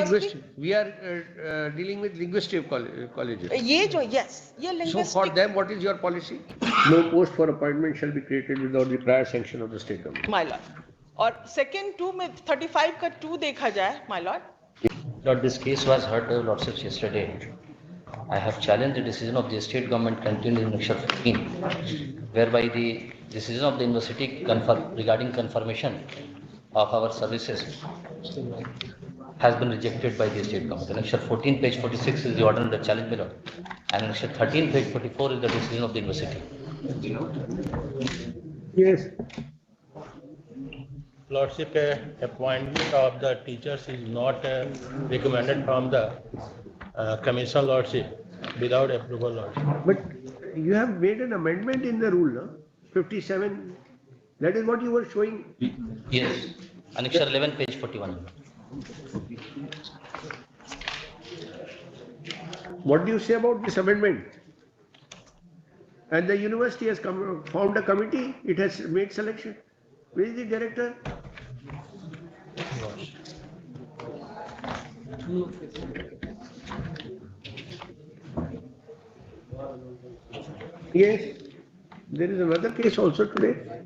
University, we are dealing with linguistic colleges. ये जो yes, ये So linguistic. for them, what is your policy? No post for appointment shall be created without the prior sanction of the state government. My lord. और second 2 में 35 का 2 देखा जाए, my lord. Lord, this case was heard by your lordships yesterday. I have challenged the decision of the state government contained in Section 15, whereby the decision of the university regarding confirmation of our services has been rejected by the state government. Section 14, page 46 is the order under challenge, my lord. And Section 13, page 44 is the decision of the university. Yes. Lordship, appointment of the teachers is not recommended from the commission, Lordship, without approval, Lordship. But you have made an amendment in the rule, no? 57. That is what you were showing. Yes. Annexure 11, page 41. What do you say about this amendment? And the university has formed a committee. It has made selection. Where is the director? Yes, there is another case also today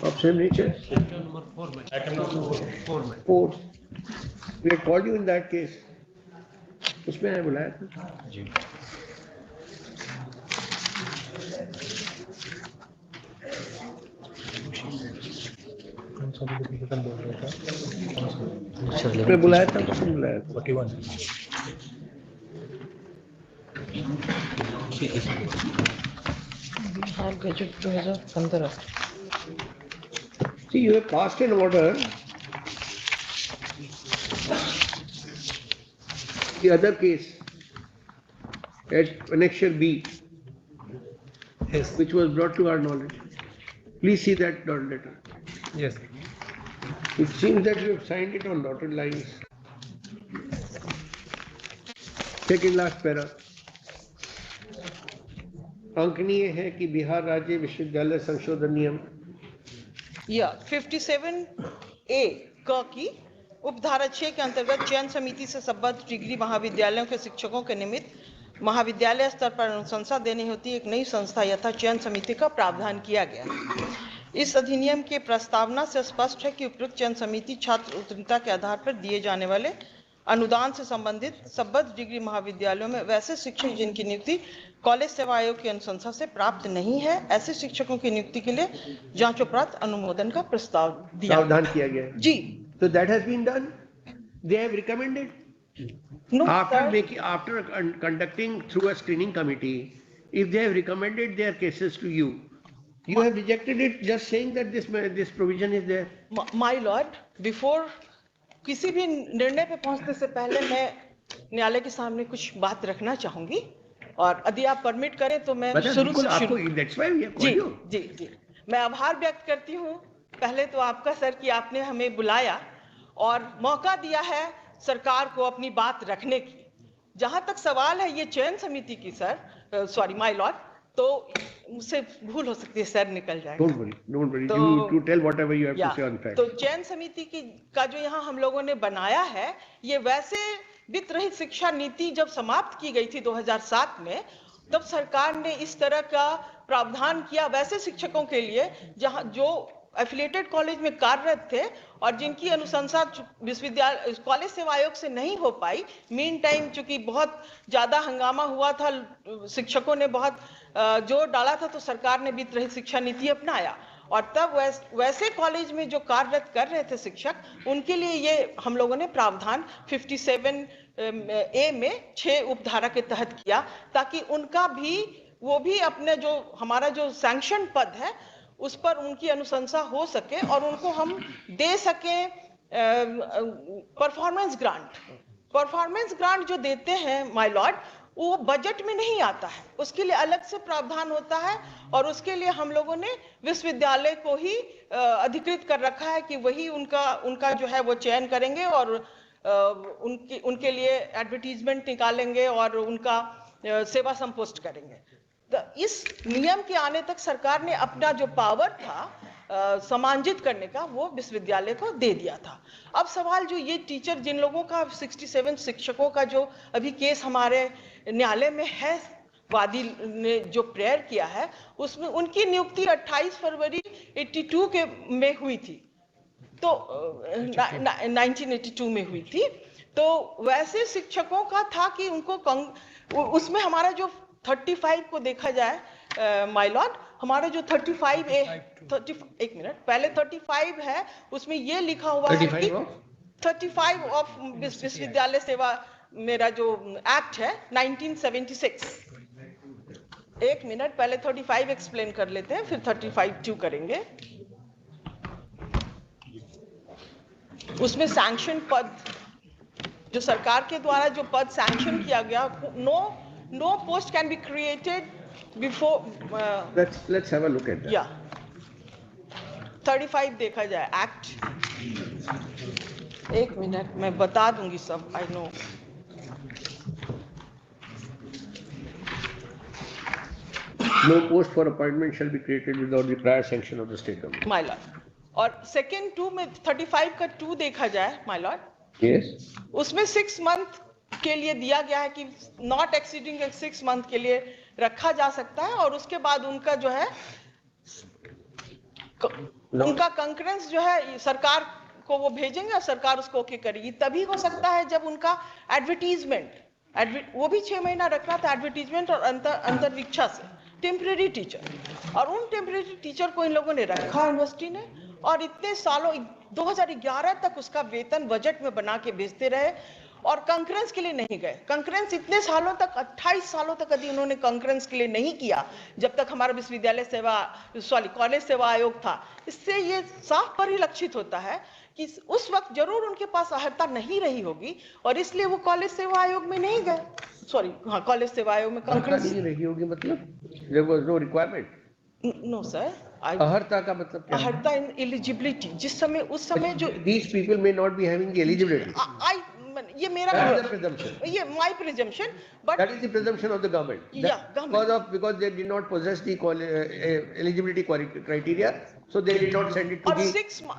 of same nature. Four. We had called you in that case. उसमें है बुलाया था. जी. मैं बुलाया था, किसने बुलाया था? 41. Bihar gazette 2015. See, you have passed an order. The other case at Annexure B, Yes. which was brought to our knowledge. Please see that letter. Yes. It seems that you have signed it on dotted lines. Second last para. अंकनीय है कि बिहार राज्य विश्वविद्यालय संशोधन नियम 57A क की उपधारा 6 के अंतर्गत चयन समिति से संबद्ध डिग्री महाविद्यालयों के शिक्षकों के निमित्त महाविद्यालय स्तर पर अनुशंसा देनी होती एक नई संस्था यथा चयन समिति का प्रावधान किया गया है। इस अधिनियम के प्रस्तावना से स्पष्ट है कि उपयुक्त चयन समिति छात्र उत्तीर्णता के आधार पर दिए जाने वाले अनुदान से संबंधित संबद्ध डिग्री महाविद्यालयों में वैसे शिक्षक जिनकी नियुक्ति कॉलेज सेवा आयोग की अनुशंसा से प्राप्त नहीं है, ऐसे शिक्षकों की नियुक्ति के लिए जांचोपरांत अनुमोदन का प्रस्ताव दिया प्रावधान किया गया है। जी। So that has been done. They have recommended. No, after conducting through a screening committee, if they have recommended their cases to you, you have rejected it just saying that this provision is there. My lord, before किसी भी निर्णय पे पहुंचने से पहले मैं न्यायालय के सामने कुछ बात रखना चाहूंगी और यदि आप परमिट करें तो मैं शुरू से That's why we have called you. जी मैं आभार व्यक्त करती हूं पहले तो आपका सर कि आपने हमें बुलाया और मौका दिया है सरकार को अपनी बात रखने की। जहां तक सवाल है ये चयन समिति की सर, सॉरी माय लॉर्ड, तो मुझसे भूल हो सकती है, सर निकल जाएगा। Don't worry. You tell whatever you have to say on fact. तो चयन समिति का जो यहाँ हम लोगों ने बनाया है, ये वैसे वित्त रहित शिक्षा नीति जब समाप्त की गई थी 2007 में, तब सरकार ने इस तरह का प्रावधान किया वैसे शिक्षकों के लिए जहाँ जो एफिलिएटेड कॉलेज में कार्यरत थे और जिनकी अनुशंसा विश्वविद्यालय कॉलेज सेवा आयोग से नहीं हो पाई। मीन टाइम चूंकि बहुत ज्यादा हंगामा हुआ था, शिक्षकों ने बहुत जोर डाला था, तो सरकार ने वित्त रहित शिक्षा नीति अपनाया और तब वैसे कॉलेज में जो कार्यरत कर रहे थे शिक्षक, उनके लिए ये हम लोगों ने प्रावधान 57A में 6 उपधारा के तहत किया ताकि उनका भी वो भी अपने जो हमारा जो सैंक्शन पद है उस पर उनकी अनुशंसा हो सके और उनको हम दे सके परफॉर्मेंस ग्रांट जो देते हैं माय लॉर्ड, वो बजट में नहीं आता है, उसके लिए अलग से प्रावधान होता है और उसके लिए हम लोगों ने विश्वविद्यालय को ही अधिकृत कर रखा है कि वही उनका जो है वो चयन करेंगे और उनके लिए एडवर्टीजमेंट निकालेंगे और उनका सेवा संपोस्ट करेंगे। इस नियम के आने तक सरकार ने अपना जो पावर था समांजित करने का वो विश्वविद्यालय को दे दिया था। अब सवाल जो ये टीचर जिन लोगों का 67 शिक्षकों का जो अभी केस हमारे न्यायालय में है, वादी ने जो प्रेयर किया है उसमें उनकी नियुक्ति 28 फरवरी 82 के में हुई थी, तो 1982 में हुई थी। तो वैसे शिक्षकों का था कि उनको उसमें हमारा जो 35 को देखा जाए माय लॉर्ड, हमारा जो 35A एक मिनट पहले 35 है, उसमें ये लिखा हुआ है कि 35 ऑफ विश्वविद्यालय सेवा मेरा जो एक्ट है 1976। एक मिनट पहले 35 एक्सप्लेन कर लेते हैं, फिर 35(2) करेंगे। उसमें सैंक्शन पद जो सरकार के द्वारा जो पद सैंक्शन किया गया, no post can be created before let's have a look at that. या 35 देखा जाए एक्ट। एक मिनट मैं बता दूंगी सब, I know. No post for appointment shall be created without the prior sanction of the state government. My Lord. और second 2 में 35 का 2 देखा जाए माय लॉर्ड, Yes. उसमें 6 मंथ के लिए दिया गया है कि नॉट एक्सीडिंग 6 मंथ के लिए रखा जा सकता है, और उसके बाद उनका जो है उनका कंकरेंस जो है सरकार को वो भेजेंगे और सरकार उसको ओके करेगी। तभी हो सकता है जब उनका एडवर्टीजमेंट, वो भी 6 महीना रखना था एडवर्टीजमेंट और अंतर्वीक्षा से टेम्परेरी टीचर, और उन टेम्परेरी टीचर को इन लोगों ने रखा यूनिवर्सिटी ने, और इतने सालों 2011 तक उसका वेतन बजट में बना के भेजते रहे और कंकरेंस के लिए नहीं गए। कंकरेंस इतने सालों तक 28 सालों तक यदि उन्होंने कंकरेंस के लिए नहीं किया, जब तक हमारा विश्वविद्यालय सेवा कॉलेज सेवा आयोग था। इससे ये साफ परिलक्षित होता है कि उस वक्त जरूर उनके पास अर्हता नहीं रही होगी और इसलिए वो कॉलेज सेवा आयोग में नहीं गए। कॉलेज सेवा आयोग में कंकरेंस नहीं रही होगी मतलब there was no requirement. No sir, अहर्ता का मतलब क्या है? अहर्ता इन एलिजिबिलिटी जिस समय उस समय जो These people may not be having the eligibility. ये मेरा That is the presumption. ये my presumption, but That is the presumption of the government. Yeah, government. Because they did not possess the eligibility criteria, so they did not send it to और the.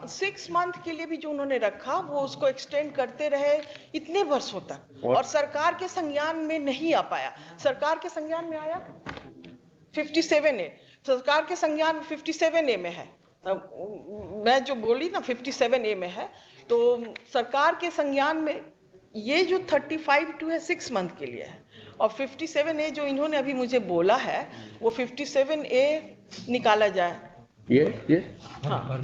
6 month के लिए भी जो उन्होंने रखा वो उसको एक्सटेंड करते रहे इतने वर्षों तक, और सरकार के संज्ञान में नहीं आ पाया। सरकार के संज्ञान में आया 57A, सरकार के संज्ञान 57A में है। मैं जो बोली ना 57A में है, तो सरकार के संज्ञान में ये जो 35(2) है 6 मंथ के लिए है, और 57A जो इन्होंने अभी मुझे बोला है वो 57A निकाला जाए। Yes. हाँ,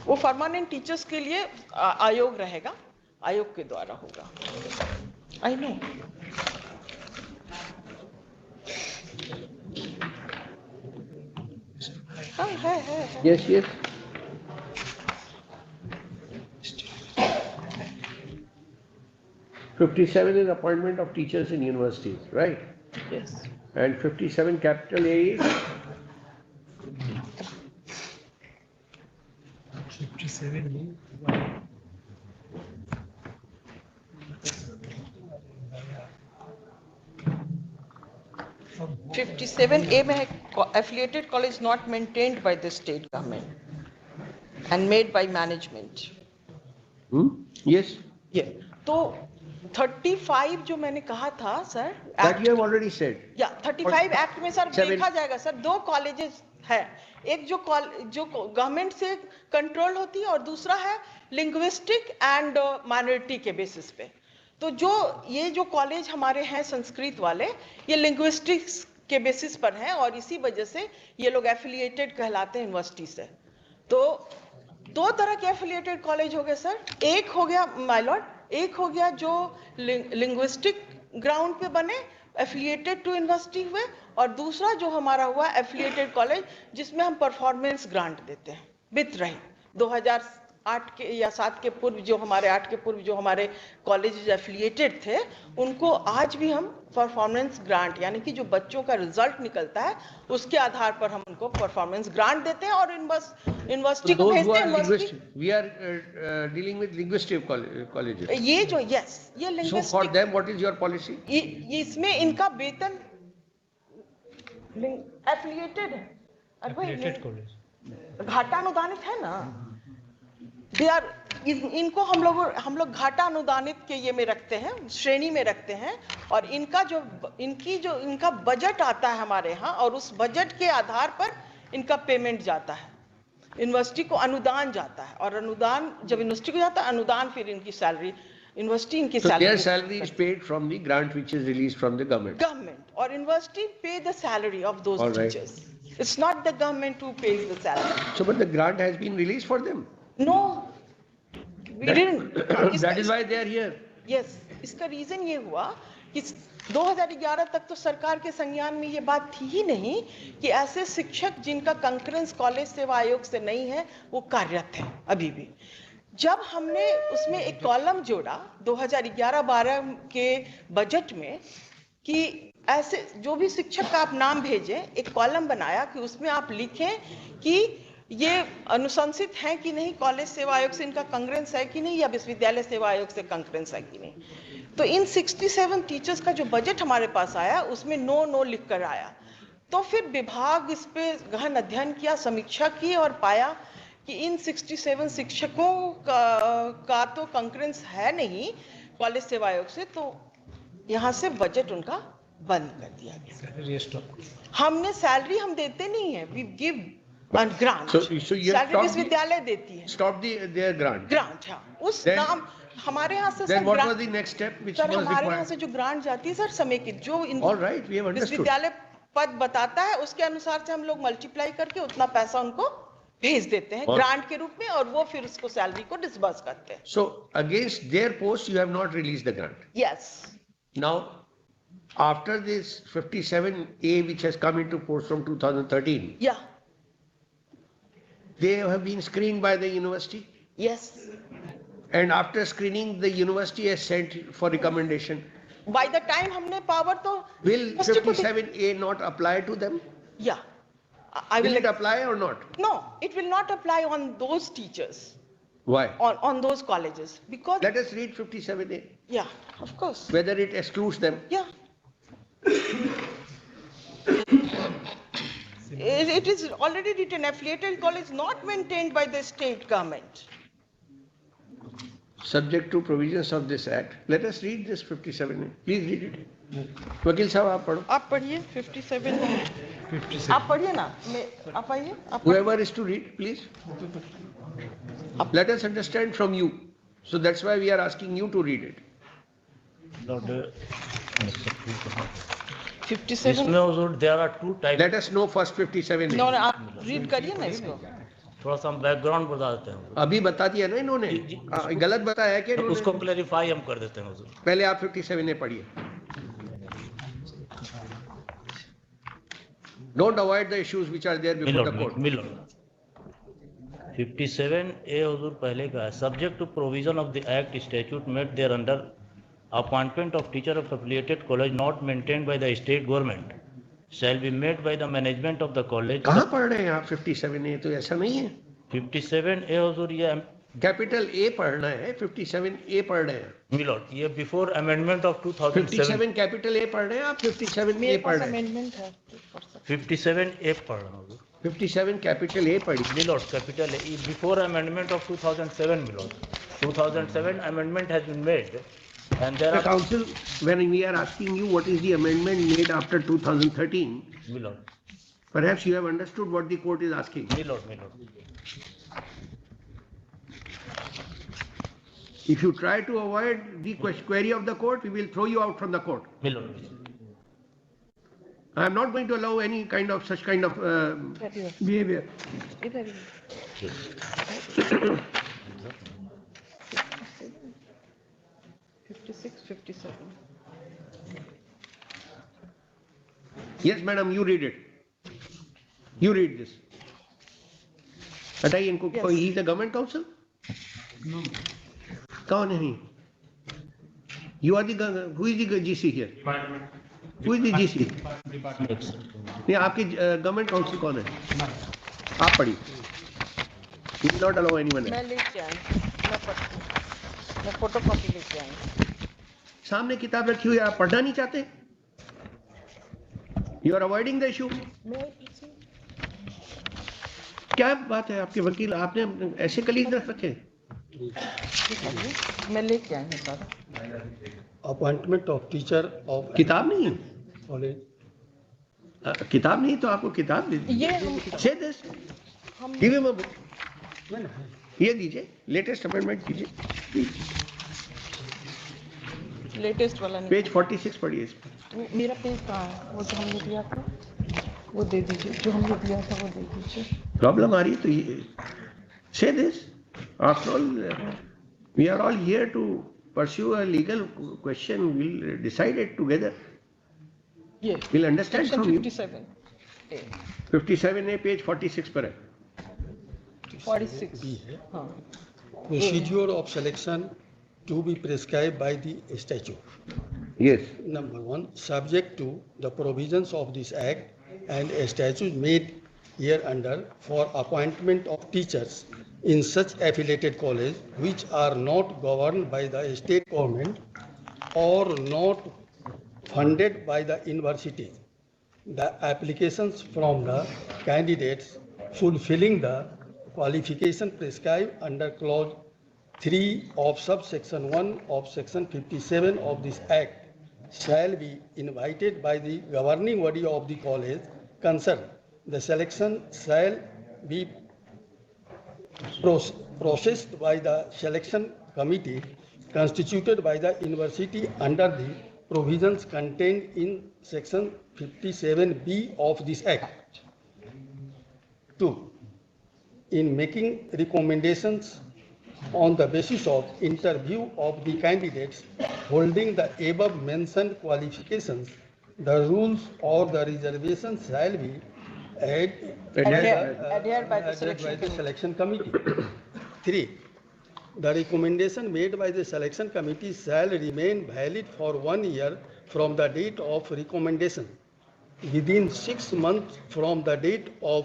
वो परमानेंट टीचर्स के लिए आयोग रहेगा, आयोग के द्वारा होगा। I know. हाँ है। Yes. (57) is appointment of teachers in universities, right? Yes. And 57 capital A is 57. 57A में है affiliated college not maintained by the state government and made by management. Yes. ये तो 35 जो मैंने कहा था sir, That you have already said. या 35 act में सर 7 देखा जाएगा सर, 2 कॉलेजेस है, एक जो गवर्नमेंट से कंट्रोल होती है और दूसरा है लिंग्विस्टिक एंड माइनॉरिटी के बेसिस पे। तो जो ये जो कॉलेज हमारे हैं संस्कृत वाले, ये लिंग्विस्टिक्स के बेसिस पर हैं और इसी वजह से ये लोग एफिलिएटेड कहलाते हैं यूनिवर्सिटी से। तो 2 तरह के एफिलिएटेड कॉलेज हो गए सर, एक हो गया माय लॉर्ड, एक हो गया जो लिंग्विस्टिक ग्राउंड पे बने एफिलिएटेड टू यूनिवर्सिटी हुए, और दूसरा जो हमारा हुआ एफिलिएटेड कॉलेज जिसमें हम परफॉर्मेंस ग्रांट देते हैं विथ रही 2008 के या 7 के पूर्व जो हमारे 8 के पूर्व जो हमारे कॉलेज एफिलिएटेड थे उनको आज भी हम परफॉर्मेंस ग्रांट यानी कि जो बच्चों का रिजल्ट निकलता है उसके आधार पर हम उनको परफॉर्मेंस ग्रांट देते हैं और यूनिवर्सिटी को भेजते हैं। University We are dealing with linguistic colleges. ये जो यस ये So for linguistic them, what is your policy? ये इसमें इनका वेतन एफिलिएटेड है। Affiliated college. घाटा अनुदानित है ना, दे आर, इनको हम लोग घाटा अनुदानित के ये में रखते हैं, श्रेणी में रखते हैं। और इनका बजट आता है हमारे यहाँ, और उस बजट के आधार पर इनका पेमेंट जाता है, यूनिवर्सिटी को अनुदान जाता है, और अनुदान जब यूनिवर्सिटी को जाता है, अनुदान फिर इनकी सैलरी, यूनिवर्सिटी इनकी So their salary salary is paid from the grant which is released from the government. government, or university pay the salary of those All right. teachers. It's not the government who pays the salary. So but the grant has been released for them. No, we didn't. That is why they are here. Yes, इसका reason ये हुआ कि 2011 तक तो सरकार के संज्ञान में ये बात थी ही नहीं कि ऐसे शिक्षक जिनका कंकरेंस कॉलेज सेवा आयोग से नहीं है वो कार्यरत हैं अभी भी। जब हमने उसमें एक कॉलम जोड़ा 2011-12 के बजट में कि ऐसे जो भी शिक्षक का आप नाम भेजें, एक कॉलम बनाया कि उसमें आप लिखें कि ये अनुशंसित हैं कि नहीं, कॉलेज सेवा आयोग से इनका कंकरेंस है कि नहीं, या विश्वविद्यालय सेवा आयोग से कंकरेंस है कि नहीं। तो इन 67 टीचर्स का जो बजट हमारे पास आया उसमें नो लिख कर आया। तो फिर विभाग इस पे गहन अध्ययन किया, समीक्षा की, और पाया कि इन 67 शिक्षकों का तो कंकरेंस है नहीं कॉलेज सेवा आयोग से, तो यहाँ से बजट उनका बंद कर दिया गया। हमने सैलरी हम देते नहीं है, we give grant. So you have salary विश्वविद्यालय देती है। Stop their grant. ग्रांट, हाँ, उस Then- नाम हमारे यहाँ से Then sir what was grant, the next step which sir was हमारे यहाँ required? से जो ग्रांट जाती है सर समेकित, जो All right, we have understood. विश्वविद्यालय पद बताता है उसके अनुसार से हम लोग मल्टीप्लाई करके उतना पैसा उनको भेज देते हैं और- ग्रांट के रूप में, और वो फिर उसको सैलरी को डिसबर्स करते हैं। So against their post, you have not released the grant. Yes, Now, after this 57A which has come into force from 2013, या, they have been screened by the university. Yes, And after screening, the university has sent for recommendation. By the time हमने power तो Will university को दे- 57A not apply to them? या, I Will will it apply or not? no, it will not apply on those teachers, Why? on those colleges, because Let us read 57A, yeah, of course, whether it excludes them. yeah. It is already written, affiliated college not maintained by the state government. Subject to provisions of this act. Let us read this 57A. Please read it. वकील साहब आप पढ़ो. आप पढ़िए 57, आप पढ़िए ना, आप आइए, आप Whoever is to read, please. Let us understand from you. So that's why we are asking you to read it. 57, इसमें हुजूर there are two types. Let us know first 57A. no, आप रीड करिए ना इसको। थोड़ा सा हम background बता देते हैं अभी बता दिया ना इन्होंने. गलत बताया है कि तो इन्होंने? उसको क्लेरिफाई हम कर देते हैं हुजूर। पहले आप 57A पढ़िए. Don't avoid the issues which are there before the court. मिलो 57A हुजूर पहले का है, subject to provision of the act statute made thereunder appointment of teacher of affiliated college not maintained by the state government shall be made by the management of the college. कहाँ पढ़ रहे हैं आप 57A? तो ऐसा नहीं है. 57A हुजूर ये कैपिटल A पढ़ना है, 57A पढ़ रहे हैं. मिलो ये before amendment of 2007 57 capital A पढ़ रहे हैं, आप 57A पढ़ रहे हैं. अमेंडमेंट है। 57A पढ़ रहा हूँ हुजूर। 57 कैपिटल A पढ़िए. Milord, capital A, before amendment of 2007, Milord. 2007 amendment has been made, and there The are, council, when we are asking you what is the amendment made after 2013, Milord, perhaps you have understood what the court is asking. Milord, Milord. If you try to avoid the query of the court, we will throw you out from the court. Milord. I am not going to allow any kind of such kind of behavior. इधर ही। 56, 57। Yes, madam, you read it. You read this. हटाइए इनको. Yes. He is the government counsel? कौन है he? You are the, who is the GC here? Who is the GC? नहीं, आपके government council कौन है? आप पढ़िए. You will not allow anyone else. मैं लेके आई, मैं पढ़ती हूँ। मैं फोटो कॉपी लेके आई। सामने किताब रखी हुई है, आप पढ़ना नहीं चाहते? You are avoiding the issue. मैं पीछे। क्या बात है आपके वकील, आपने ऐसे कलीग रख रखे? मैं लेके आई हूँ सारा। Appointment of teacher of किताब नहीं है? college. किताब नहीं तो आपको किताब दे ये दीजिए। हम- Say this. हम Give him a book. ये दीजिए, लेटेस्ट अमेंडमेंट कीजिए, लेटेस्ट वाला नहीं, पेज 46 पढ़िए इस पर। वो मेरा पेज कहाँ है, वो जो हमने दिया था वो दे दीजिए, जो हमने दिया था वो दे दीजिए। प्रॉब्लम आ रही है तो ये say this. After all, we are all here to pursue a legal question. We'll decide it together. ये We'll understand section from you. 57 57A page 46 पर है। 46 B है. हाँ Procedure of selection to be prescribed by the statute. Yes. Number one, subject to the provisions of this act and a statute made hereunder for appointment of teachers in such affiliated college which are not governed by the state government or not funded by the university. The applications from the candidates fulfilling the qualification prescribed under clause 3 of subsection 1 of section 57 of this act shall be invited by the governing body of the college concerned. The selection shall be processed by the selection committee constituted by the university under the provisions contained in section 57B of this act. 2. In making recommendations on the basis of interview of the candidates holding the above mentioned qualifications, the rules or the reservations shall be adhered by the adhered by selection the selection committee. 3. The recommendation made by the selection committee shall remain valid for 1 year from the date of recommendation. Within 6 months from the date of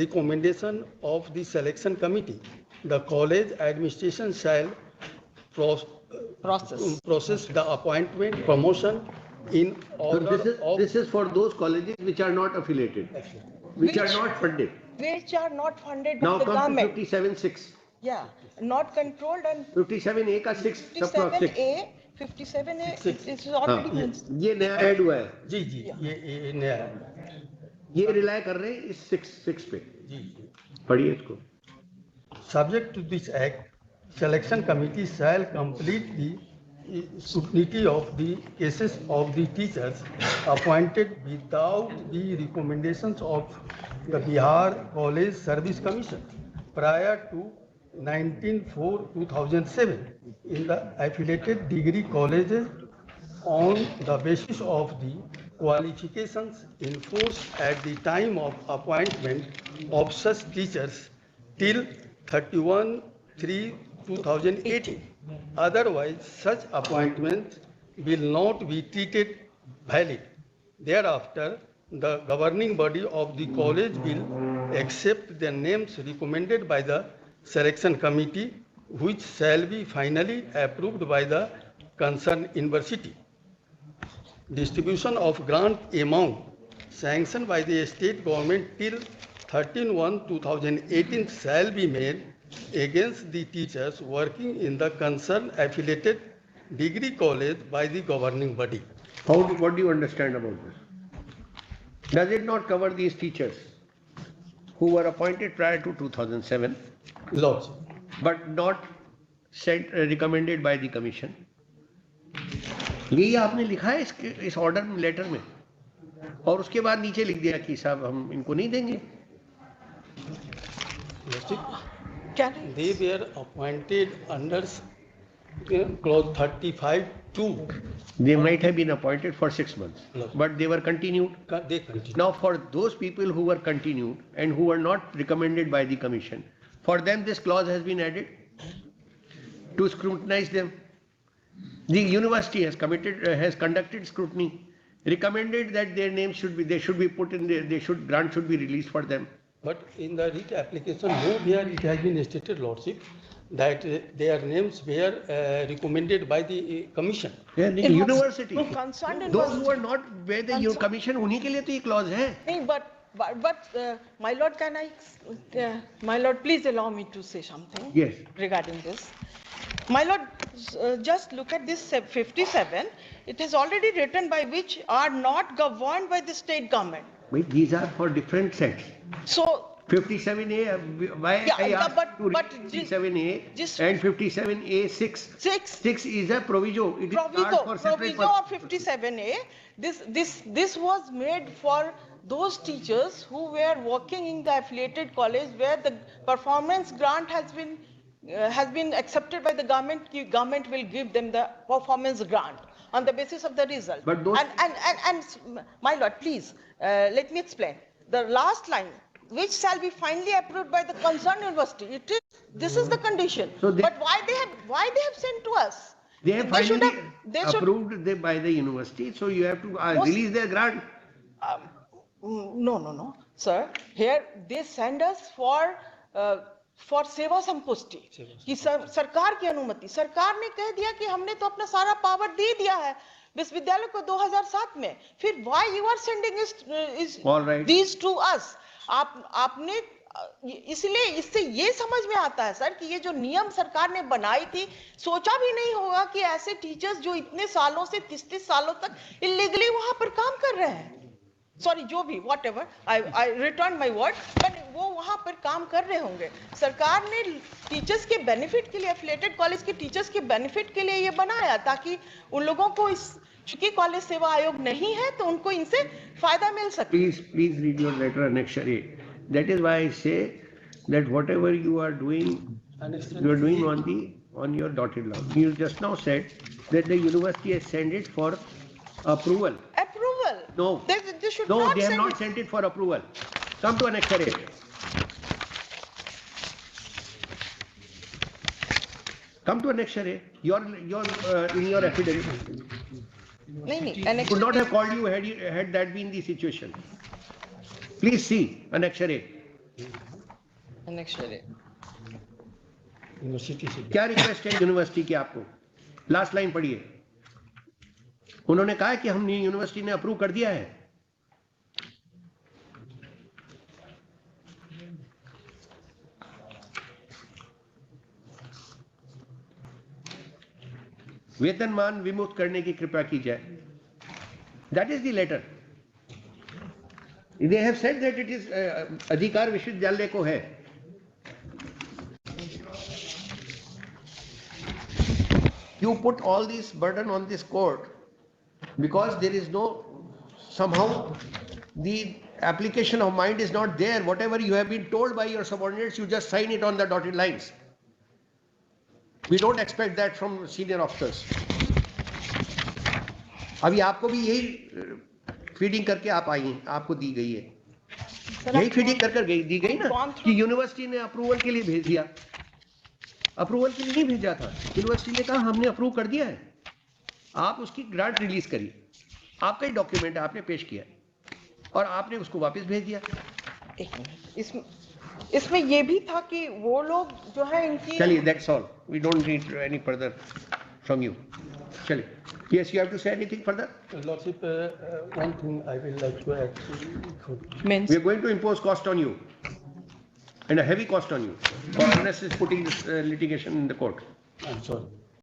recommendation of the selection committee, the college administration shall process the appointment, promotion in So order of this is for those colleges which are not affiliated, which are Which- not funded. which are not funded Now by the come to government. 57(6). Yeah, not controlled and 57A का 6 subclause 6। 57A Six. is already हाँ, mentioned. ये नया add हुआ है, जी ये नया है ये रिलाय कर रहे हैं इस 6 पे। जी पढ़िए इसको। Subject to this act, selection committee shall complete the scrutiny of the cases of the teachers appointed without the recommendations of the Bihar College Service Commission prior to 19/4/2007 in the affiliated degree colleges on the basis of the qualifications in force at the time of appointment of such teachers till 31/3/2018. Otherwise, such appointments will not be treated valid. Thereafter, the governing body of the college will accept the names recommended by the selection committee, which shall be finally approved by the concerned university. Distribution of grant amount sanctioned by the state government till 13/1/2018 shall be made against the teachers working in the concerned affiliated degree college by the governing body. What do you understand about this? Does it not cover these teachers who were appointed prior to 2007 Laws. but not recommended by the commission? यही आपने लिखा है इस order में, letter में, और उसके बाद नीचे लिख दिया कि साहब हम इनको नहीं देंगे। Can They were appointed under clause 35(2). They might have been appointed for 6 months, but they were continued. They continue. Now for those people who were continued and who were not recommended by the commission, for them this clause has been added to scrutinize them. The university has conducted scrutiny, recommended that their names should be put in there, grant should be released for them. But in the writ application, nowhere it has been stated, Lordship, that their names were recommended by the commission. Yeah, the university. concerned Those who are not where the Concerned. commission, उन्हीं के लिए तो ये clause है. नहीं, but my lord, can I, my lord, please allow me to say something. Yes. Regarding this. My lord, just look at this 57. It is already written by which are not governed by the state government. Wait, these are for different sets. So, 57A, why Yeah, I yeah, asked but- to read but 57A just- and 57A6. 6. Is a proviso. It is charged for separate Proviso of purpose. 57A, this was made for those teachers who were working in the affiliated college where the performance grant has been accepted by the government. The government will give them the performance grant on the basis of the result. But those- And my lord, please, let me explain. The last line, which shall be finally approved by the concerned university. This is the condition. So they- But why they have sent to us? They have They should finally they should- approved by the university, so you have to release their grant. No, sir. Here they send us for सेवा संपुष्टि कि सरकार की अनुमति. सरकार ने कह दिया कि हमने तो अपना सारा पावर दे दिया है विश्वविद्यालय को 2007 में. फिर why you are sending All right. these to us? आपने इसलिए इससे ये समझ में आता है सर कि ये जो नियम सरकार ने बनाई थी, सोचा भी नहीं होगा कि ऐसे टीचर्स जो इतने सालों से 33 सालों तक इलीगली वहां पर काम कर रहे हैं, सॉरी जो भी what ever, I return my word, but वो वहां पर काम कर रहे होंगे. सरकार ने टीचर्स के बेनिफिट के लिए, एफिलिएटेड कॉलेज के टीचर्स के बेनिफिट के लिए ये बनाया ताकि उन लोगों को चूंकि कॉलेज सेवा आयोग नहीं है तो उनको इनसे फायदा मिल सके. Please read your letter annexure A. That is why I say that whatever you are doing on your dotted line. You just now said that the university has sent it for approval. Approval? No. They should No, not they have send not it. sent it for approval. Come to annexure A. Come to annexure A. Your in your affidavit. नहीं Could not have called you had that been the situation. Please see annexure A. University से क्या request है university की आपको? Last line पढ़िए. उन्होंने कहा कि हमने यूनिवर्सिटी ने अप्रूव कर दिया है. वेतनमान विमुक्त करने की कृपा की जाए. That is the letter. They have said that it is अधिकार विश्वविद्यालय को है. You put all this burden on this court because there is no, somehow the application of mind is not there. Whatever you have been told by your subordinates, you just sign it on the dotted lines. We don't expect that from senior officers. अभी आपको भी यही feeding करके आप आई हैं, आपको दी गई है. यही फीडिंग कर दी गई ना कि यूनिवर्सिटी ने अप्रूवल के लिए भेज दिया. अप्रूवल के लिए नहीं भेजा था. यूनिवर्सिटी ने कहा हमने अप्रूव कर दिया है, आप उसकी ग्रांट रिलीज करिए. आपका ही डॉक्यूमेंट है, आपने पेश किया और आपने उसको वापस भेज दिया. एक मिनट, इसमें ये भी था कि वो लोग जो है इनकी. चलिए, that's all. We don't need any further from you. चलिए. Yes, you have to say anything further? Lordship, one thing I will like to add. We are going to impose cost on you, and a heavy cost on you, for unnecessary putting this litigation in the court. I'm sorry.